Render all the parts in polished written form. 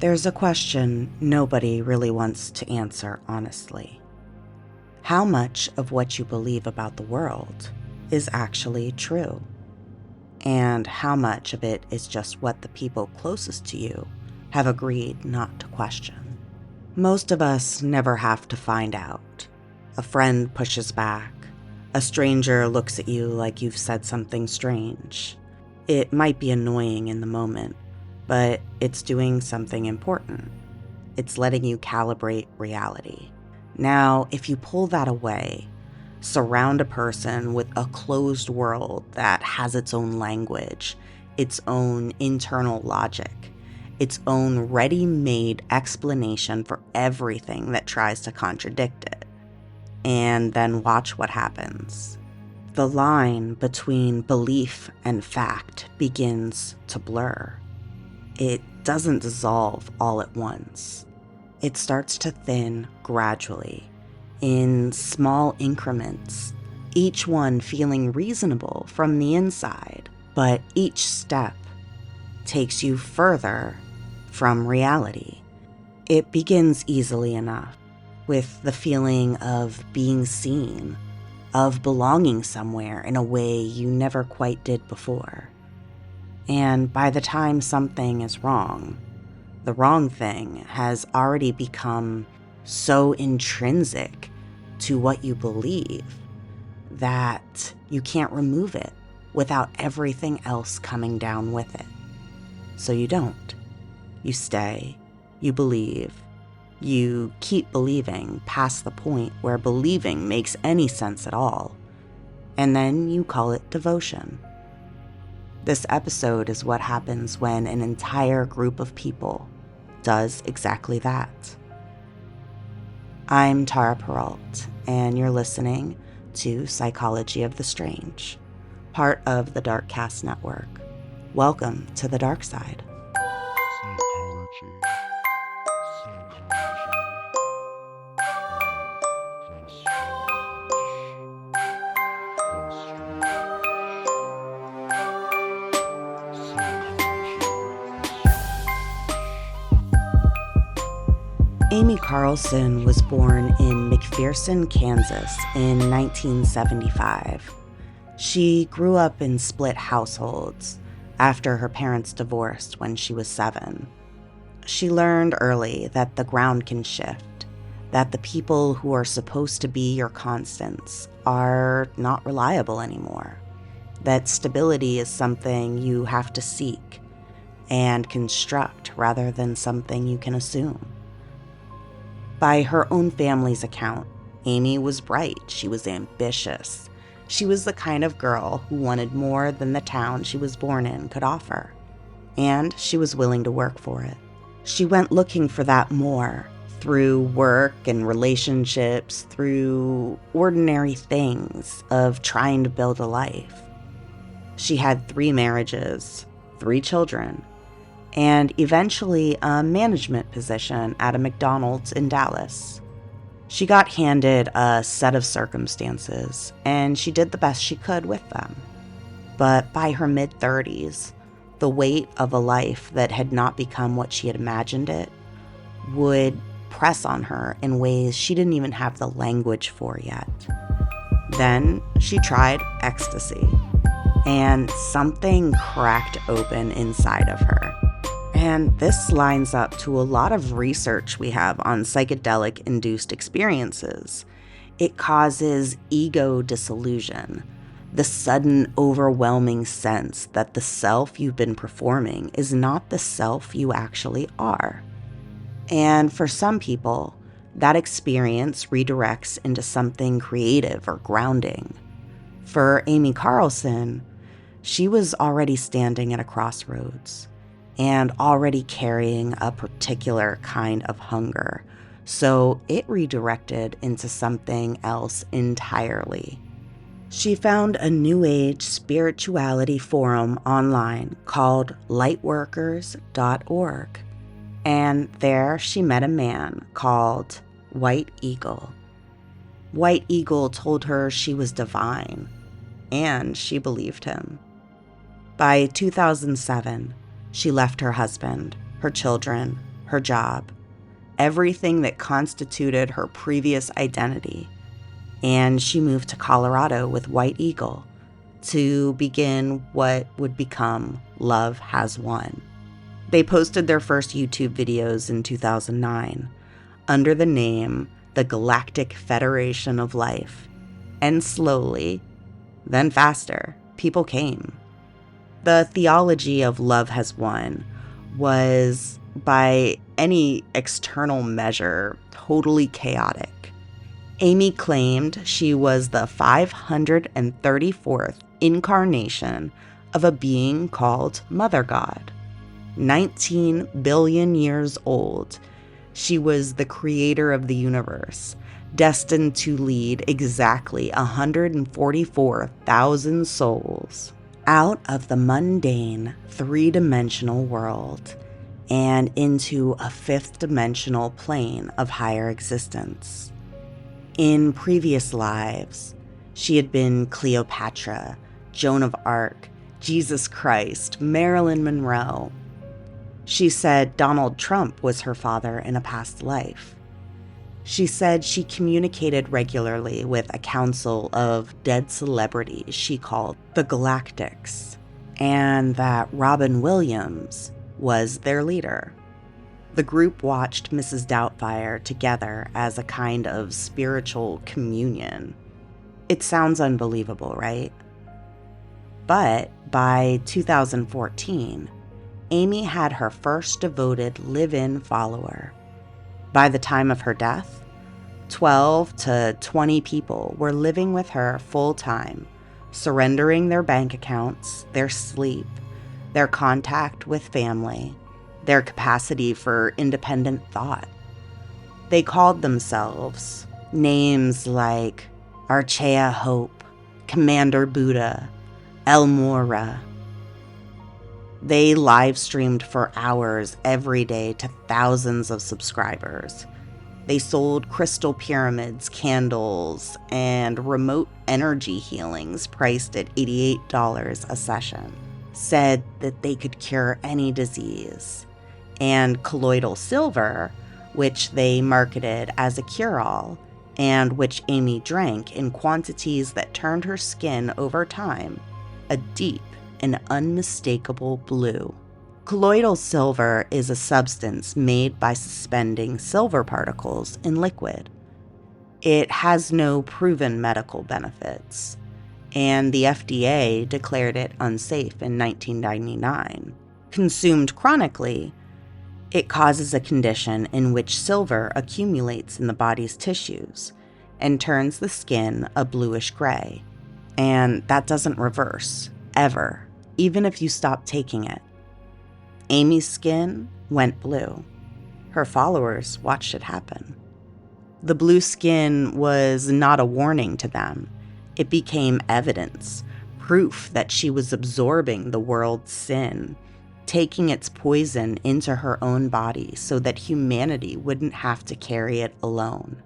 There's a question nobody really wants to answer honestly. How much of what you believe about the world is actually true? And how much of it is just what the people closest to you have agreed not to question? Most of us never have to find out. A friend pushes back. A stranger looks at you like you've said something strange. It might be annoying in the moment, but it's doing something important. It's letting you calibrate reality. Now, if you pull that away, surround a person with a closed world that has its own language, its own internal logic, its own ready-made explanation for everything that tries to contradict it, and then watch what happens. The line between belief and fact begins to blur. It doesn't dissolve all at once. It starts to thin gradually, in small increments, each one feeling reasonable from the inside, but each step takes you further from reality. It begins easily enough, with the feeling of being seen, of belonging somewhere in a way you never quite did before. And by the time something is wrong, the wrong thing has already become so intrinsic to what you believe that you can't remove it without everything else coming down with it. So you don't. You stay, you believe, you keep believing past the point where believing makes any sense at all, and then you call it devotion. This episode is what happens when an entire group of people does exactly that. I'm Tara Peralt, and you're listening to Psychology of the Strange, part of the Darkcast Network. Welcome to the dark side. Amy Carlson was born in McPherson, Kansas in 1975. She grew up in split households after her parents divorced when she was 7. She learned early that the ground can shift, that the people who are supposed to be your constants are not reliable anymore, that stability is something you have to seek and construct rather than something you can assume. By her own family's account, Amy was bright, she was ambitious. She was the kind of girl who wanted more than the town she was born in could offer, and she was willing to work for it. She went looking for that more through work and relationships, through ordinary things of trying to build a life. She had 3 marriages, 3 children, and eventually a management position at a McDonald's in Dallas. She got handed a set of circumstances, and she did the best she could with them. But by her mid-30s, the weight of a life that had not become what she had imagined it would press on her in ways she didn't even have the language for yet. Then she tried ecstasy, and something cracked open inside of her. And this lines up to a lot of research we have on psychedelic-induced experiences. It causes ego disillusion, the sudden overwhelming sense that the self you've been performing is not the self you actually are. And for some people, that experience redirects into something creative or grounding. For Amy Carlson, she was already standing at a crossroads and already carrying a particular kind of hunger, so it redirected into something else entirely. She found a New Age spirituality forum online called lightworkers.org, and there she met a man called White Eagle. White Eagle told her she was divine, and she believed him. By 2007, she left her husband, her children, her job, everything that constituted her previous identity, and she moved to Colorado with White Eagle to begin what would become Love Has Won. They posted their first YouTube videos in 2009 under the name the Galactic Federation of Life, and slowly, then faster, people came. The theology of Love Has Won was, by any external measure, totally chaotic. Amy claimed she was the 534th incarnation of a being called Mother God. 19 billion years old, she was the creator of the universe, destined to lead exactly 144,000 souls out of the mundane three-dimensional world and into a fifth-dimensional plane of higher existence. In previous lives, she had been Cleopatra, Joan of Arc, Jesus Christ, Marilyn Monroe. She said Donald Trump was her father in a past life. She said she communicated regularly with a council of dead celebrities she called the Galactics, and that Robin Williams was their leader. The group watched Mrs. Doubtfire together as a kind of spiritual communion. It sounds unbelievable, right? But by 2014, Amy had her first devoted live-in follower. By the time of her death, 12 to 20 people were living with her full-time, surrendering their bank accounts, their sleep, their contact with family, their capacity for independent thought. They called themselves names like Archaea Hope, Commander Buddha, El Mora. They live streamed for hours every day to thousands of subscribers. They sold crystal pyramids, candles, and remote energy healings priced at $88 a session. Said that they could cure any disease. And colloidal silver, which they marketed as a cure-all, and which Amy drank in quantities that turned her skin over time a deep and unmistakable blue. Colloidal silver is a substance made by suspending silver particles in liquid. It has no proven medical benefits, and the FDA declared it unsafe in 1999. Consumed chronically, it causes a condition in which silver accumulates in the body's tissues and turns the skin a bluish gray. And that doesn't reverse, ever, even if you stop taking it. Amy's skin went blue. Her followers watched it happen. The blue skin was not a warning to them. It became evidence, proof that she was absorbing the world's sin, taking its poison into her own body so that humanity wouldn't have to carry it alone.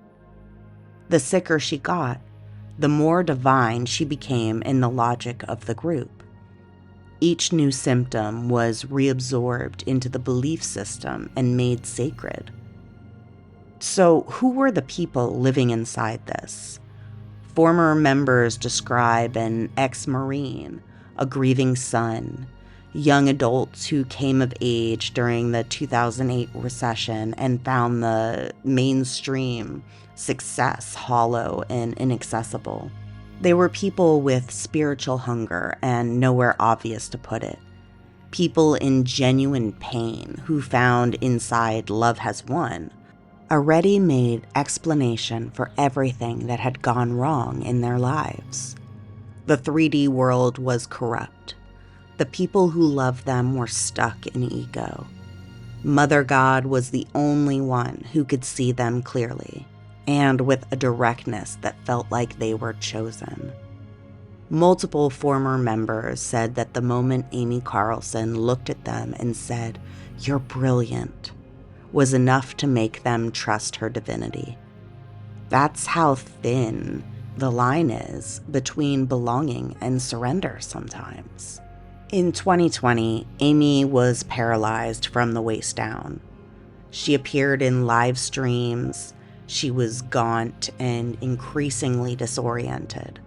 The sicker she got, the more divine she became in the logic of the group. Each new symptom was reabsorbed into the belief system and made sacred. So who were the people living inside this? Former members describe an ex-Marine, a grieving son, young adults who came of age during the 2008 recession and found the mainstream success hollow and inaccessible. They were people with spiritual hunger and nowhere obvious to put it. People in genuine pain who found inside Love Has Won a ready-made explanation for everything that had gone wrong in their lives. The 3D world was corrupt. The people who loved them were stuck in ego. Mother God was the only one who could see them clearly, and with a directness that felt like they were chosen. Multiple former members said that the moment Amy Carlson looked at them and said, "You're brilliant," was enough to make them trust her divinity. That's how thin the line is between belonging and surrender sometimes. In 2020, Amy was paralyzed from the waist down. She appeared in live streams. She was gaunt and increasingly disoriented.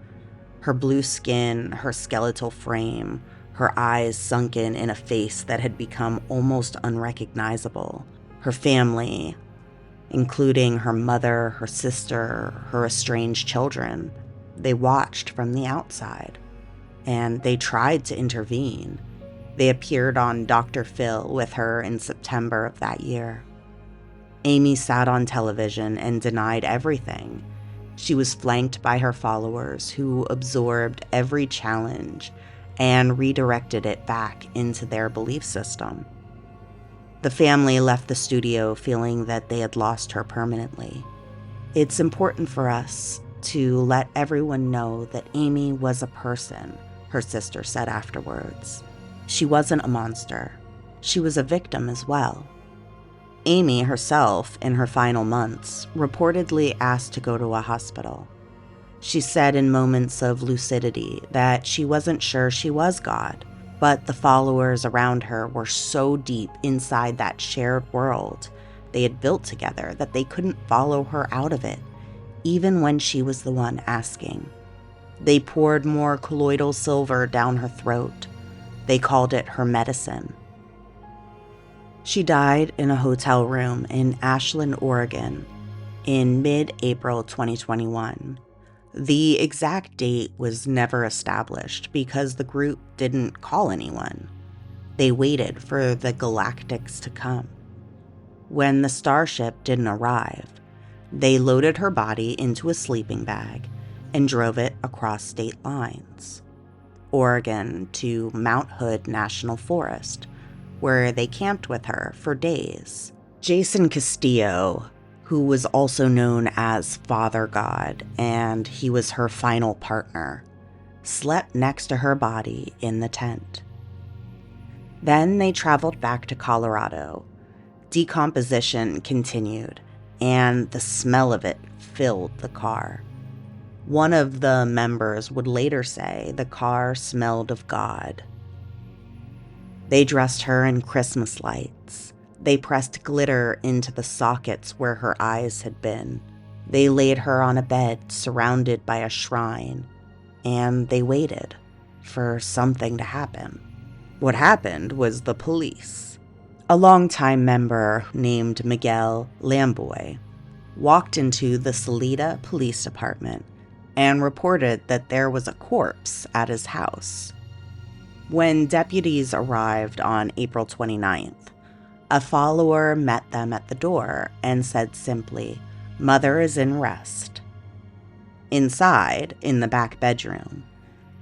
Her blue skin, her skeletal frame, her eyes sunken in a face that had become almost unrecognizable. Her family, including her mother, her sister, her estranged children, they watched from the outside, and they tried to intervene. They appeared on Dr. Phil with her in September of that year. Amy sat on television and denied everything. She was flanked by her followers who absorbed every challenge and redirected it back into their belief system. The family left the studio feeling that they had lost her permanently. It's important for us to let everyone know that Amy was a person, her sister said afterwards. She wasn't a monster. She was a victim as well. Amy herself, in her final months, reportedly asked to go to a hospital. She said in moments of lucidity that she wasn't sure she was God, but the followers around her were so deep inside that shared world they had built together that they couldn't follow her out of it, even when she was the one asking. They poured more colloidal silver down her throat. They called it her medicine. She died in a hotel room in Ashland, Oregon, in mid-April 2021. The exact date was never established because the group didn't call anyone. They waited for the Galactics to come. When the starship didn't arrive, they loaded her body into a sleeping bag and drove it across state lines, Oregon to Mount Hood National Forest, where they camped with her for days. Jason Castillo, who was also known as Father God, and he was her final partner, slept next to her body in the tent. Then they traveled back to Colorado. Decomposition continued, and the smell of it filled the car. One of the members would later say the car smelled of God. They dressed her in Christmas lights. They pressed glitter into the sockets where her eyes had been. They laid her on a bed surrounded by a shrine, and they waited for something to happen. What happened was the police. A longtime member named Miguel Lamboy walked into the Salida Police Department and reported that there was a corpse at his house. When deputies arrived on April 29th, a follower met them at the door and said simply, "Mother is in rest." Inside, in the back bedroom,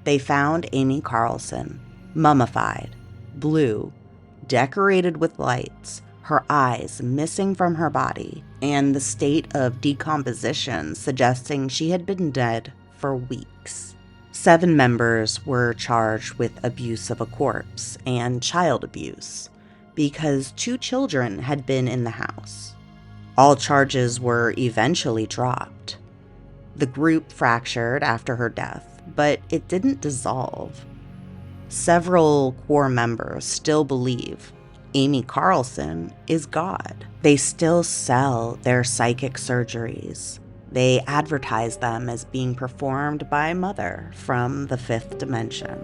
they found Amy Carlson, mummified, blue, decorated with lights, her eyes missing from her body, and the state of decomposition suggesting she had been dead for weeks. 7 members were charged with abuse of a corpse and child abuse because 2 children had been in the house. All charges were eventually dropped. The group fractured after her death, but it didn't dissolve. Several core members still believe Amy Carlson is God. They still sell their psychic surgeries. They advertise them as being performed by Mother from the 5th dimension.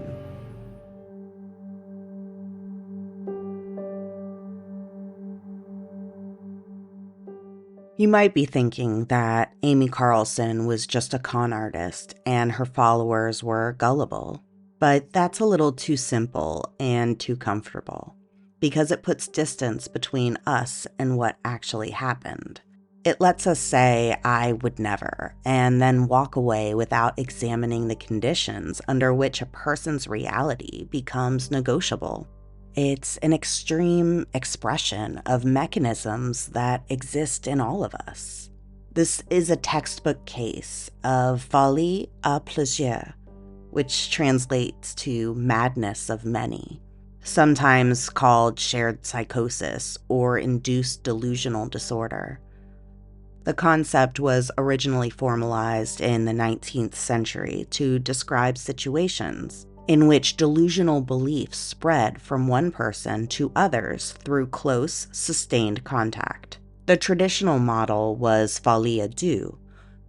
You might be thinking that Amy Carlson was just a con artist and her followers were gullible, but that's a little too simple and too comfortable, because it puts distance between us and what actually happened. It lets us say, "I would never," and then walk away without examining the conditions under which a person's reality becomes negotiable. It's an extreme expression of mechanisms that exist in all of us. This is a textbook case of folie à plaisir, which translates to madness of many, sometimes called shared psychosis or induced delusional disorder. The concept was originally formalized in the 19th century to describe situations in which delusional beliefs spread from one person to others through close, sustained contact. The traditional model was folie à deux,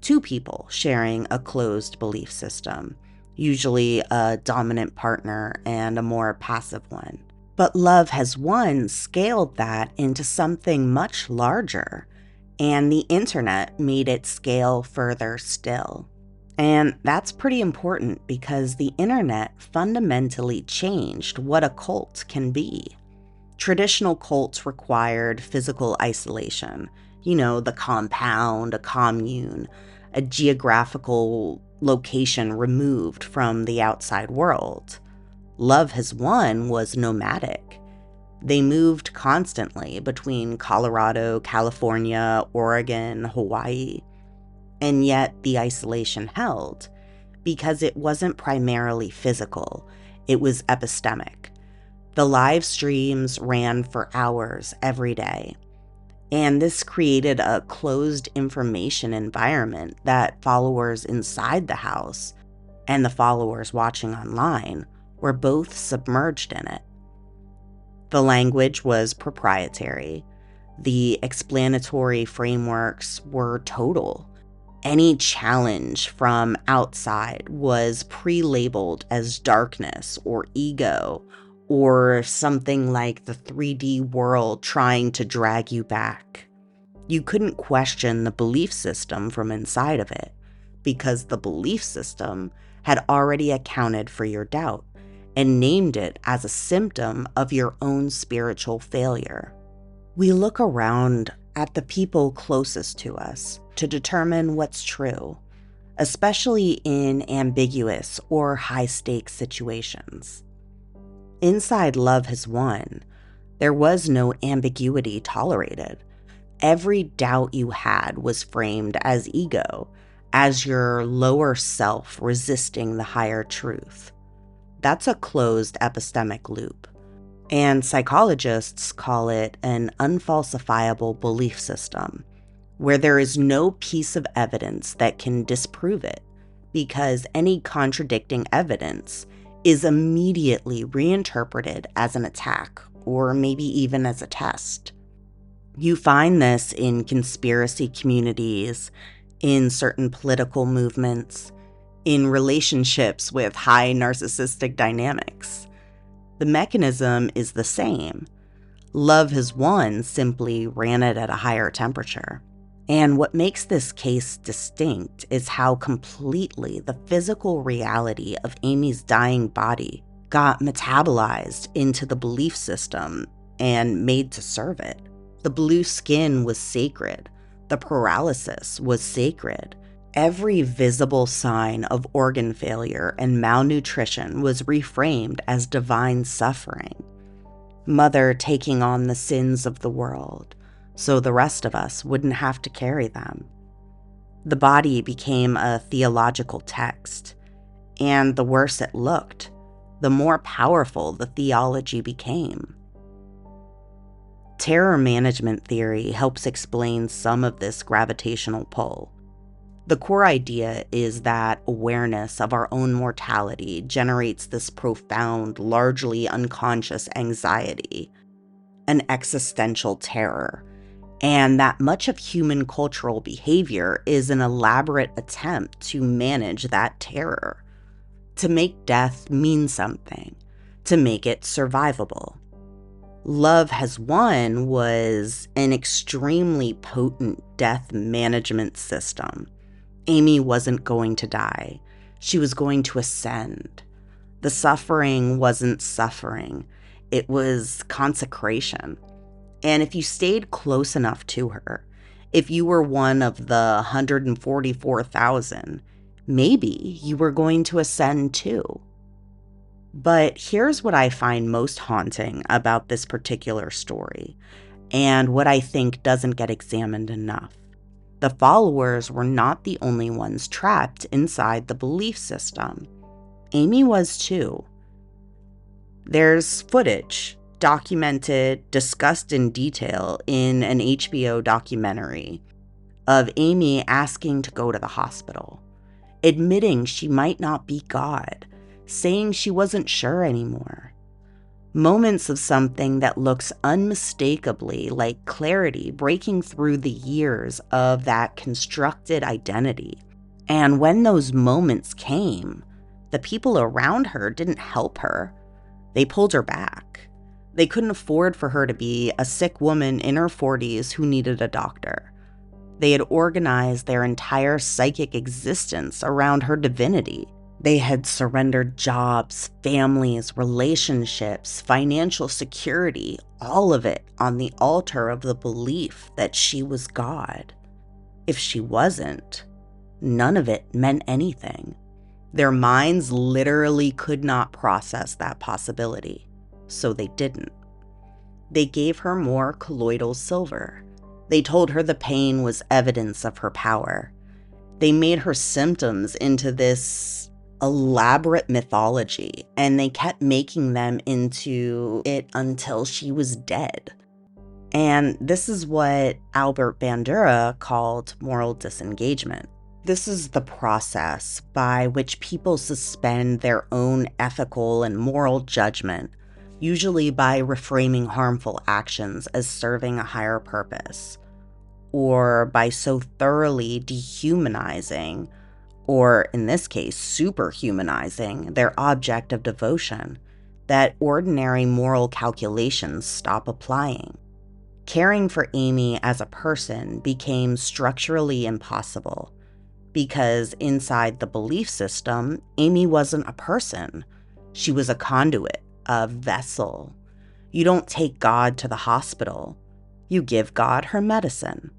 two people sharing a closed belief system, usually a dominant partner and a more passive one. But Love Has Won scaled that into something much larger, and the internet made it scale further still. And that's pretty important because the internet fundamentally changed what a cult can be. Traditional cults required physical isolation, the compound, a commune, a geographical location removed from the outside world. Love Has Won was nomadic. They moved constantly between Colorado, California, Oregon, Hawaii. And yet the isolation held because it wasn't primarily physical, it was epistemic. The live streams ran for hours every day, and this created a closed information environment that followers inside the house and the followers watching online were both submerged in it. The language was proprietary. The explanatory frameworks were total. Any challenge from outside was pre-labeled as darkness or ego or something like the 3D world trying to drag you back. You couldn't question the belief system from inside of it because the belief system had already accounted for your doubt and named it as a symptom of your own spiritual failure. We look around at the people closest to us to determine what's true, especially in ambiguous or high-stakes situations. Inside Love Has Won, there was no ambiguity tolerated. Every doubt you had was framed as ego, as your lower self resisting the higher truth. That's a closed epistemic loop, and psychologists call it an unfalsifiable belief system, where there is no piece of evidence that can disprove it, because any contradicting evidence is immediately reinterpreted as an attack, or maybe even as a test. You find this in conspiracy communities, in certain political movements, in relationships with high narcissistic dynamics. The mechanism is the same. Love Has Won simply ran it at a higher temperature. And what makes this case distinct is how completely the physical reality of Amy's dying body got metabolized into the belief system and made to serve it. The blue skin was sacred. The paralysis was sacred. Every visible sign of organ failure and malnutrition was reframed as divine suffering. Mother taking on the sins of the world, so the rest of us wouldn't have to carry them. The body became a theological text, and the worse it looked, the more powerful the theology became. Terror management theory helps explain some of this gravitational pull. The core idea is that awareness of our own mortality generates this profound, largely unconscious anxiety, an existential terror, and that much of human cultural behavior is an elaborate attempt to manage that terror, to make death mean something, to make it survivable. Love Has Won was an extremely potent death management system. Amy wasn't going to die. She was going to ascend. The suffering wasn't suffering. It was consecration. And if you stayed close enough to her, if you were one of the 144,000, maybe you were going to ascend too. But here's what I find most haunting about this particular story, and what I think doesn't get examined enough. The followers were not the only ones trapped inside the belief system. Amy was too. There's footage, documented, discussed in detail in an HBO documentary, of Amy asking to go to the hospital, admitting she might not be God, saying she wasn't sure anymore. Moments of something that looks unmistakably like clarity breaking through the years of that constructed identity. And when those moments came, the people around her didn't help her. They pulled her back. They couldn't afford for her to be a sick woman in her 40s who needed a doctor. They had organized their entire psychic existence around her divinity. They had surrendered jobs, families, relationships, financial security, all of it on the altar of the belief that she was God. If she wasn't, none of it meant anything. Their minds literally could not process that possibility, so they didn't. They gave her more colloidal silver. They told her the pain was evidence of her power. They made her symptoms into this elaborate mythology, and they kept making them into it until she was dead. And this is what Albert Bandura called moral disengagement. This is the process by which people suspend their own ethical and moral judgment, usually by reframing harmful actions as serving a higher purpose, or by so thoroughly dehumanizing, or in this case, superhumanizing their object of devotion, that ordinary moral calculations stop applying. Caring for Amy as a person became structurally impossible, because inside the belief system, Amy wasn't a person. She was a conduit, a vessel. You don't take God to the hospital. You give God her medicine.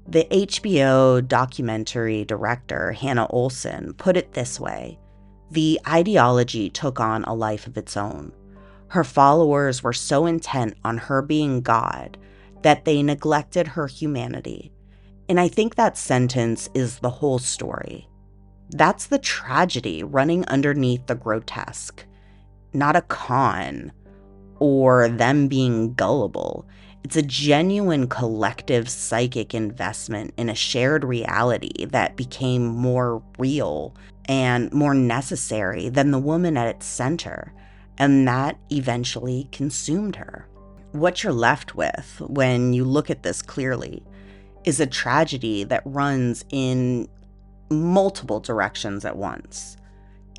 The HBO documentary director, Hannah Olsen, put it this way: the ideology took on a life of its own. Her followers were so intent on her being God that they neglected her humanity. And I think that sentence is the whole story. That's the tragedy running underneath the grotesque. Not a con or them being gullible. It's a genuine collective psychic investment in a shared reality that became more real and more necessary than the woman at its center, and that eventually consumed her. What you're left with when you look at this clearly is a tragedy that runs in multiple directions at once.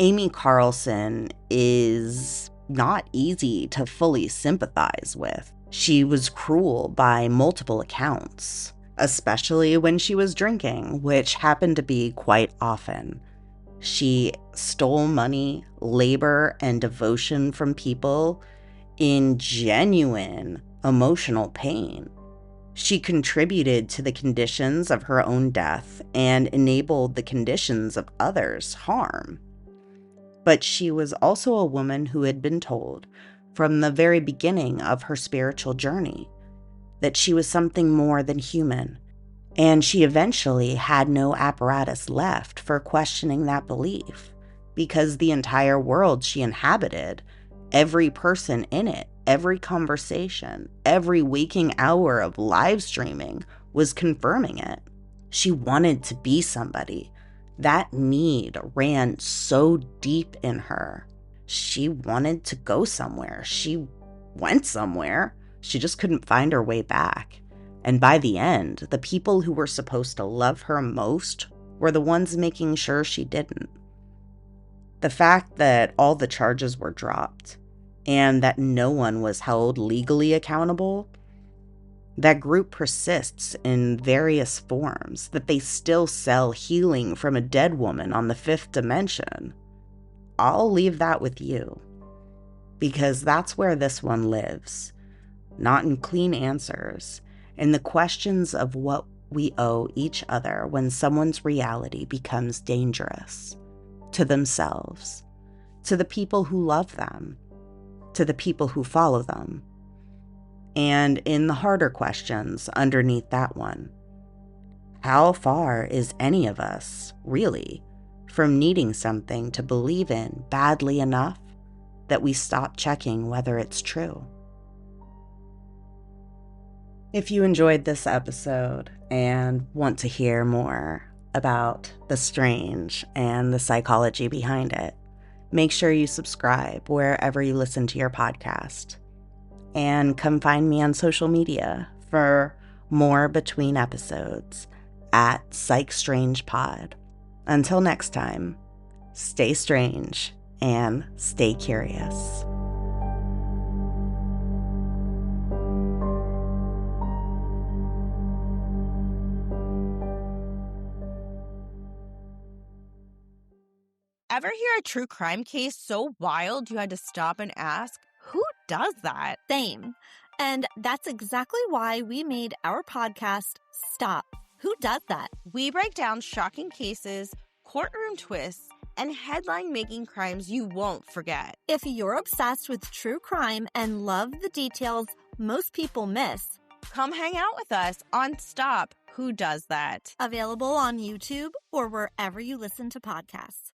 Amy Carlson is not easy to fully sympathize with. She was cruel by multiple accounts, especially when she was drinking, which happened to be quite often. She stole money, labor, and devotion from people in genuine emotional pain. She contributed to the conditions of her own death and enabled the conditions of others' harm. But she was also a woman who had been told from the very beginning of her spiritual journey that she was something more than human, and she eventually had no apparatus left for questioning that belief, because the entire world she inhabited, every person in it, every conversation, every waking hour of live streaming was confirming it. She wanted to be somebody. That need ran so deep in her. She wanted to go somewhere. She went somewhere. She just couldn't find her way back. And by the end, the people who were supposed to love her most were the ones making sure she didn't. The fact that all the charges were dropped and that no one was held legally accountable, that group persists in various forms, that they still sell healing from a dead woman on the fifth dimension. I'll leave that with you, because that's where this one lives, not in clean answers, in the questions of what we owe each other when someone's reality becomes dangerous, to themselves, to the people who love them, to the people who follow them, and in the harder questions underneath that one. How far is any of us, really, from needing something to believe in badly enough that we stop checking whether it's true? If you enjoyed this episode and want to hear more about the strange and the psychology behind it, Make sure you subscribe wherever you listen to your podcast. And come find me on social media for more between episodes at PsychStrangePod. Until next time, stay strange and stay curious. Ever hear a true crime case so wild you had to stop and ask, who does that? Same. And that's exactly why we made our podcast, Stop. Who Does That? We break down shocking cases, courtroom twists, and headline-making crimes you won't forget. If you're obsessed with true crime and love the details most people miss, come hang out with us on Stop. Who Does That? Available on YouTube or wherever you listen to podcasts.